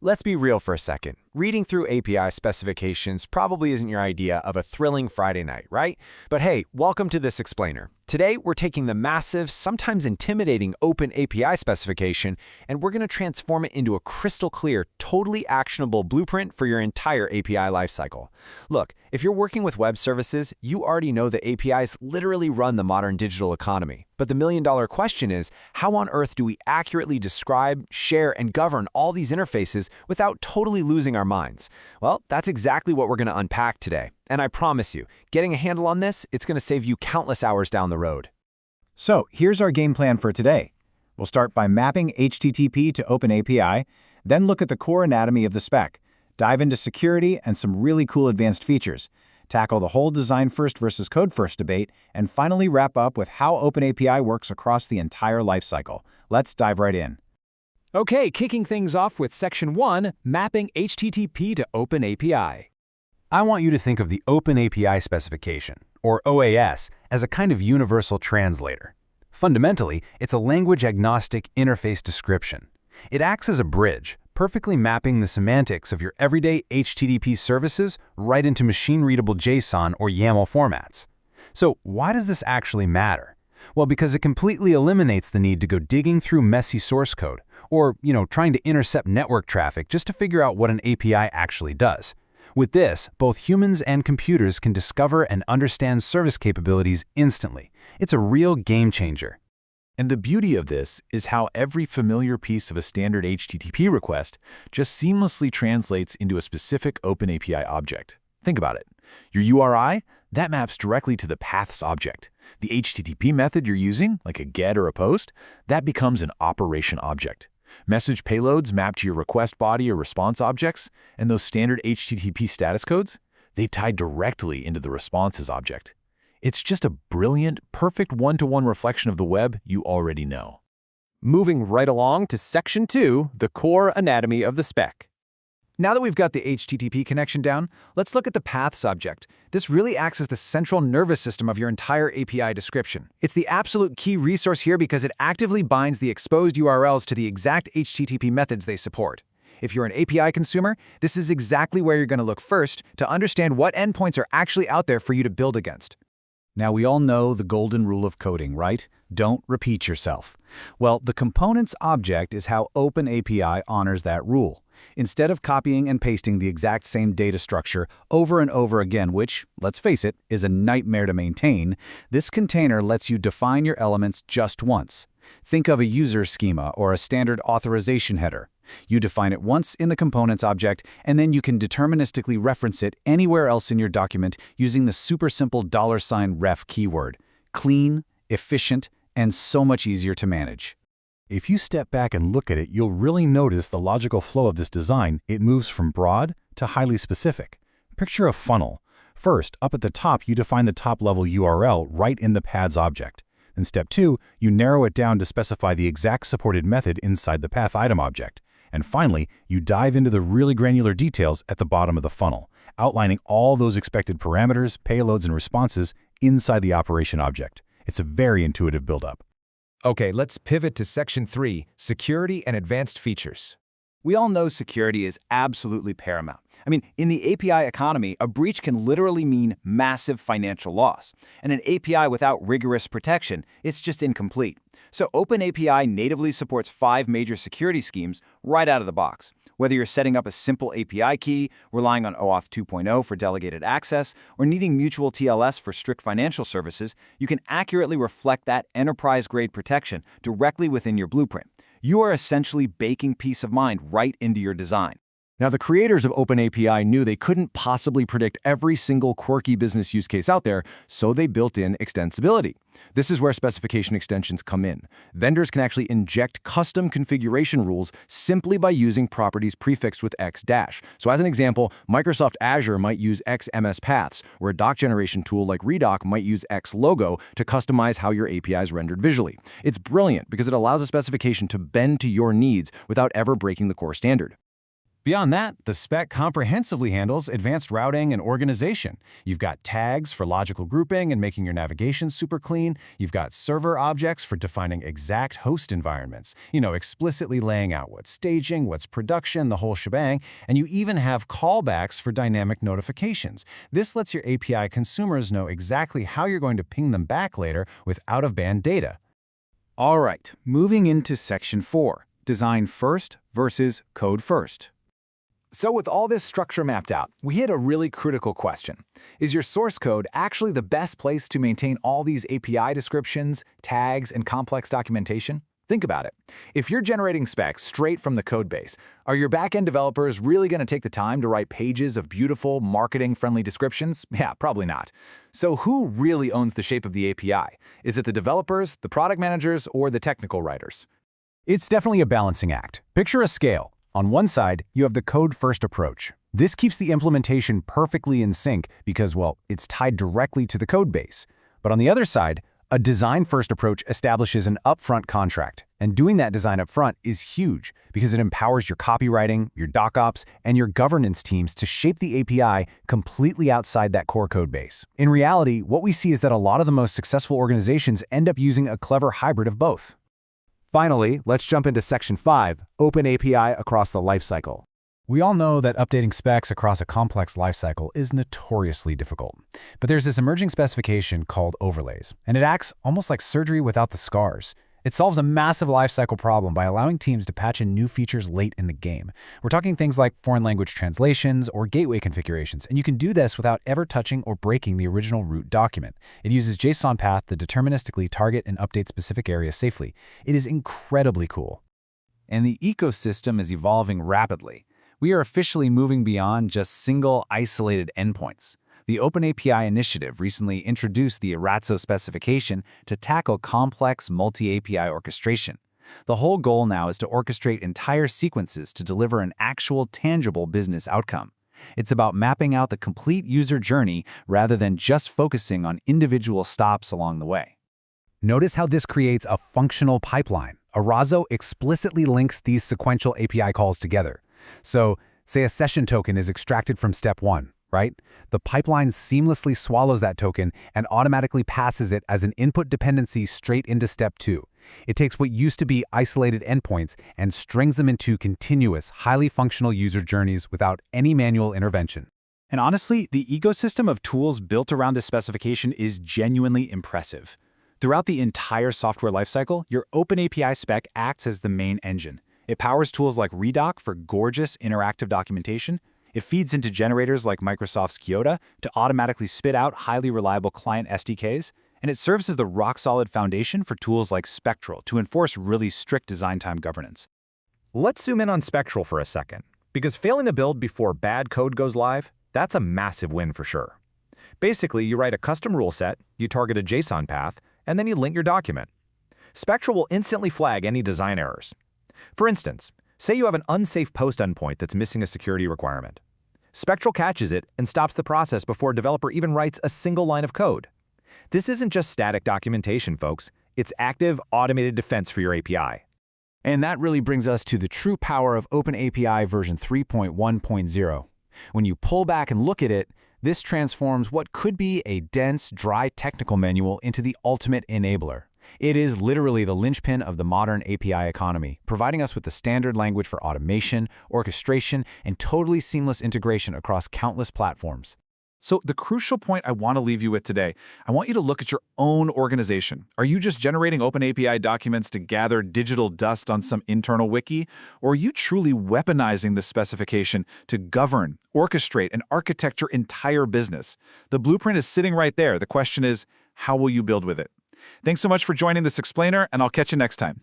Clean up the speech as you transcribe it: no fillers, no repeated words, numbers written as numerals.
Let's be real for a second. Reading through API specifications probably isn't your idea of a thrilling Friday night, right? But hey, welcome to this explainer. Today, we're taking the massive, sometimes intimidating OpenAPI specification, and we're going to transform it into a crystal clear, totally actionable blueprint for your entire API lifecycle. Look, if you're working with web services, you already know that APIs literally run the modern digital economy. But the million-dollar question is, how on earth do we accurately describe, share, and govern all these interfaces without totally losing our minds? Well, that's exactly what we're going to unpack today. And I promise you, getting a handle on this, it's going to save you countless hours down the road. So here's our game plan for today. We'll start by mapping HTTP to OpenAPI, then look at the core anatomy of the spec, dive into security and some really cool advanced features, tackle the whole design first versus code first debate, and finally wrap up with how OpenAPI works across the entire lifecycle. Let's dive right in. Okay, kicking things off with Section 1, Mapping HTTP to OpenAPI. I want you to think of the OpenAPI Specification, or OAS, as a kind of universal translator. Fundamentally, it's a language-agnostic interface description. It acts as a bridge, perfectly mapping the semantics of your everyday HTTP services right into machine-readable JSON or YAML formats. So why does this actually matter? Well, because it completely eliminates the need to go digging through messy source code, or, trying to intercept network traffic just to figure out what an API actually does. With this, both humans and computers can discover and understand service capabilities instantly. It's a real game changer. And the beauty of this is how every familiar piece of a standard HTTP request just seamlessly translates into a specific OpenAPI object. Think about it. Your URI, that maps directly to the paths object. The HTTP method you're using, like a GET or a POST, that becomes an operation object. Message payloads map to your request body or response objects, and those standard HTTP status codes, they tie directly into the responses object. It's just a brilliant, perfect one-to-one reflection of the web you already know. Moving right along to Section 2, the core anatomy of the spec. Now that we've got the HTTP connection down, let's look at the paths object. This really acts as the central nervous system of your entire API description. It's the absolute key resource here because it actively binds the exposed URLs to the exact HTTP methods they support. If you're an API consumer, this is exactly where you're going to look first to understand what endpoints are actually out there for you to build against. Now, we all know the golden rule of coding, right? Don't repeat yourself. Well, the components object is how OpenAPI honors that rule. Instead of copying and pasting the exact same data structure over and over again, which, let's face it, is a nightmare to maintain, this container lets you define your elements just once. Think of a user schema or a standard authorization header. You define it once in the components object, and then you can deterministically reference it anywhere else in your document using the super simple $ref keyword. Clean, efficient, and so much easier to manage. If you step back and look at it, you'll really notice the logical flow of this design. It moves from broad to highly specific. Picture a funnel. First, up at the top, you define the top-level URL right in the paths object. Then step 2, you narrow it down to specify the exact supported method inside the path item object. And finally, you dive into the really granular details at the bottom of the funnel, outlining all those expected parameters, payloads, and responses inside the operation object. It's a very intuitive buildup. Okay, let's pivot to Section 3, Security and Advanced Features. We all know security is absolutely paramount. In the API economy, a breach can literally mean massive financial loss. And an API without rigorous protection, it's just incomplete. So OpenAPI natively supports 5 major security schemes right out of the box. Whether you're setting up a simple API key, relying on OAuth 2.0 for delegated access, or needing mutual TLS for strict financial services, you can accurately reflect that enterprise-grade protection directly within your blueprint. You are essentially baking peace of mind right into your design. Now, the creators of OpenAPI knew they couldn't possibly predict every single quirky business use case out there, so they built in extensibility. This is where specification extensions come in. Vendors can actually inject custom configuration rules simply by using properties prefixed with X-. So as an example, Microsoft Azure might use XMS paths, where a doc generation tool like Redoc might use X logo to customize how your API is rendered visually. It's brilliant because it allows a specification to bend to your needs without ever breaking the core standard. Beyond that, the spec comprehensively handles advanced routing and organization. You've got tags for logical grouping and making your navigation super clean. You've got server objects for defining exact host environments, explicitly laying out what's staging, what's production, the whole shebang. And you even have callbacks for dynamic notifications. This lets your API consumers know exactly how you're going to ping them back later with out-of-band data. All right, moving into Section 4, Design First versus Code First. So with all this structure mapped out, we hit a really critical question. Is your source code actually the best place to maintain all these API descriptions, tags, and complex documentation? Think about it. If you're generating specs straight from the codebase, are your backend developers really going to take the time to write pages of beautiful, marketing-friendly descriptions? Yeah, probably not. So who really owns the shape of the API? Is it the developers, the product managers, or the technical writers? It's definitely a balancing act. Picture a scale. On one side, you have the code-first approach. This keeps the implementation perfectly in sync because, well, it's tied directly to the code base. But on the other side, a design-first approach establishes an upfront contract. And doing that design upfront is huge because it empowers your copywriting, your DocOps, and your governance teams to shape the API completely outside that core code base. In reality, what we see is that a lot of the most successful organizations end up using a clever hybrid of both. Finally, let's jump into Section 5, OpenAPI across the lifecycle. We all know that updating specs across a complex lifecycle is notoriously difficult. But there's this emerging specification called overlays, and it acts almost like surgery without the scars. It solves a massive lifecycle problem by allowing teams to patch in new features late in the game. We're talking things like foreign language translations or gateway configurations, and you can do this without ever touching or breaking the original root document. It uses JSON path to deterministically target and update specific areas safely. It is incredibly cool. And the ecosystem is evolving rapidly. We are officially moving beyond just single, isolated endpoints. The OpenAPI initiative recently introduced the Eratzo specification to tackle complex multi-API orchestration. The whole goal now is to orchestrate entire sequences to deliver an actual, tangible business outcome. It's about mapping out the complete user journey rather than just focusing on individual stops along the way. Notice how this creates a functional pipeline. Eratzo explicitly links these sequential API calls together. So, say a session token is extracted from step 1. Right? The pipeline seamlessly swallows that token and automatically passes it as an input dependency straight into step 2. It takes what used to be isolated endpoints and strings them into continuous, highly functional user journeys without any manual intervention. And honestly, the ecosystem of tools built around this specification is genuinely impressive. Throughout the entire software lifecycle, your OpenAPI spec acts as the main engine. It powers tools like Redoc for gorgeous interactive documentation. It feeds into generators like Microsoft's Kyoto to automatically spit out highly reliable client SDKs, and it serves as the rock-solid foundation for tools like Spectral to enforce really strict design time governance. Let's zoom in on Spectral for a second, because failing to build before bad code goes live, that's a massive win for sure. Basically, you write a custom rule set, you target a JSON path, and then you link your document. Spectral will instantly flag any design errors. For instance, say you have an unsafe post endpoint that's missing a security requirement. Spectral catches it and stops the process before a developer even writes a single line of code. This isn't just static documentation, folks. It's active, automated defense for your API. And that really brings us to the true power of OpenAPI version 3.1.0. When you pull back and look at it, this transforms what could be a dense, dry technical manual into the ultimate enabler. It is literally the linchpin of the modern API economy, providing us with the standard language for automation, orchestration, and totally seamless integration across countless platforms. So the crucial point I want to leave you with today, I want you to look at your own organization. Are you just generating OpenAPI documents to gather digital dust on some internal wiki? Or are you truly weaponizing this specification to govern, orchestrate, and architect your entire business? The blueprint is sitting right there. The question is, how will you build with it? Thanks so much for joining this explainer, and I'll catch you next time.